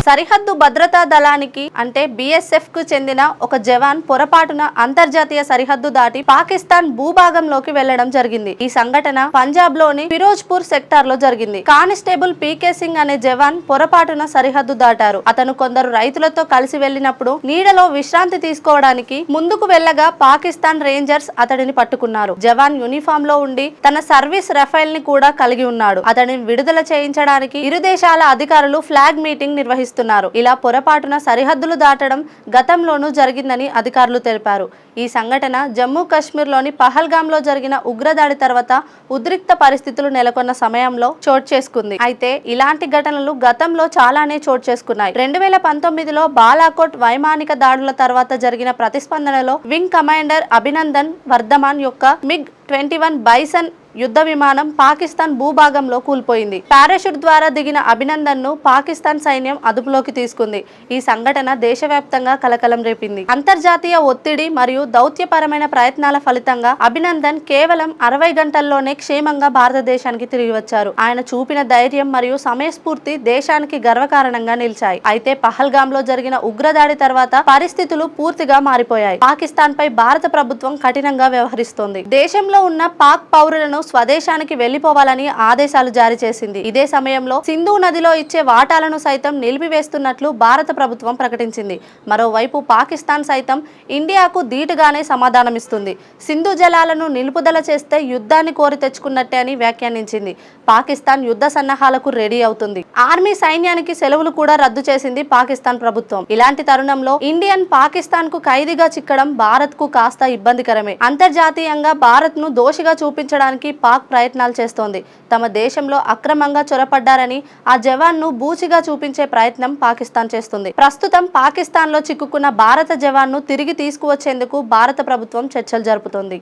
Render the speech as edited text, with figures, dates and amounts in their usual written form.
సరిహద్దు భద్రతా దళానికి అంటే బిఎస్ఎఫ్ కు చెందిన ఒక జవాన్ పొరపాటున అంతర్జాతీయ సరిహద్దు దాటి పాకిస్తాన్ భూభాగంలోకి వెళ్లడం జరిగింది. ఈ సంఘటన పంజాబ్ లోని ఫిరోజ్పూర్ సెక్టార్ లో జరిగింది. కానిస్టేబుల్ పీకే సింగ్ అనే జవాన్ పొరపాటున సరిహద్దు దాటారు. అతను కొందరు రైతులతో కలిసి వెళ్లినప్పుడు నీడలో విశ్రాంతి తీసుకోవడానికి ముందుకు వెళ్లగా పాకిస్తాన్ రేంజర్స్ అతడిని పట్టుకున్నారు. జవాన్ యూనిఫామ్ లో ఉండి తన సర్వీస్ రఫైల్ ని కూడా కలిగి ఉన్నాడు. అతడిని విడుదల చేయించడానికి ఇరు దేశాల అధికారులు ఫ్లాగ్ మీటింగ్ నిర్వహిస్తున్నారు. ఇలా పొరపాటున సరిహద్దులు దాటడం గతంలోనూ జరిగిందని అధికారులు తెలిపారు. ఈ సంఘటన జమ్మూ కాశ్మీర్ లోని పహల్గామ్ లో జరిగిన ఉగ్రదాడి తర్వాత ఉద్రిక్త పరిస్థితులు నెలకొన్న సమయంలో చోటు చేసుకుంది. అయితే ఇలాంటి ఘటనలు గతంలో చాలానే చోటు చేసుకున్నాయి. 2019లో బాలాకోట్ వైమానిక దాడుల తర్వాత జరిగిన ప్రతిస్పందనలో వింగ్ కమాండర్ అభినందన్ వర్ధమాన్ యొక్క MiG-21 బైసన్ యుద్ధ విమానం పాకిస్తాన్ భూభాగంలో కూలిపోయింది. పారాషూట్ ద్వారా దిగిన అభినందన్ ను పాకిస్తాన్ సైన్యం అదుపులోకి తీసుకుంది. ఈ సంఘటన దేశవ్యాప్తంగా కలకలం రేపింది. అంతర్జాతీయ ఒత్తిడి మరియు దౌత్యపరమైన ప్రయత్నాల ఫలితంగా అభినందన్ కేవలం 60 గంటల్లోనే క్షేమంగా భారతదేశానికి తిరిగి వచ్చారు. ఆయన చూపిన ధైర్యం మరియు సమయస్ఫూర్తి దేశానికి గర్వకారణంగా నిలిచాయి. అయితే పహల్గామ్ లో జరిగిన ఉగ్రదాడి తర్వాత పరిస్థితులు పూర్తిగా మారిపోయాయి. పాకిస్తాన్ పై భారత ప్రభుత్వం కఠినంగా వ్యవహరిస్తోంది. దేశంలో ఉన్న పాక్ పౌరులను స్వదేశానికి వెళ్లిపోవాలని ఆదేశాలు జారీ చేసింది. ఇదే సమయంలో సింధు నదిలో ఇచ్చే వాటాలను సైతం నిలిపివేస్తున్నట్లు భారత ప్రభుత్వం ప్రకటించింది. మరోవైపు పాకిస్తాన్ సైతం ఇండియాకు ధీటుగానే సమాధానమిస్తుంది. సింధు జలాలను నిలుపుదల చేస్తే యుద్ధాన్ని కోరి తెచ్చుకున్నట్టే అని వ్యాఖ్యానించింది. పాకిస్తాన్ యుద్ధ సన్నాహాలకు రెడీ అవుతుంది. ఆర్మీ సైన్యానికి సెలవులు కూడా రద్దు చేసింది పాకిస్తాన్ ప్రభుత్వం. ఇలాంటి తరుణంలో ఇండియన్ పాకిస్తాన్ కు ఖైదీగా చిక్కడం భారత్ కు కాస్త ఇబ్బందికరమే. అంతర్జాతీయంగా భారత్ ను దోషిగా చూపించడానికి పాక్ ప్రయత్నాలు చేస్తోంది. తమ దేశంలో అక్రమంగా చొరపడ్డారని ఆ జవాన్ ను బూచిగా చూపించే ప్రయత్నం పాకిస్తాన్ చేస్తుంది. ప్రస్తుతం పాకిస్తాన్ లో చిక్కుకున్న భారత జవాన్ ను తిరిగి తీసుకువచ్చేందుకు భారత ప్రభుత్వం చర్చలు జరుపుతోంది.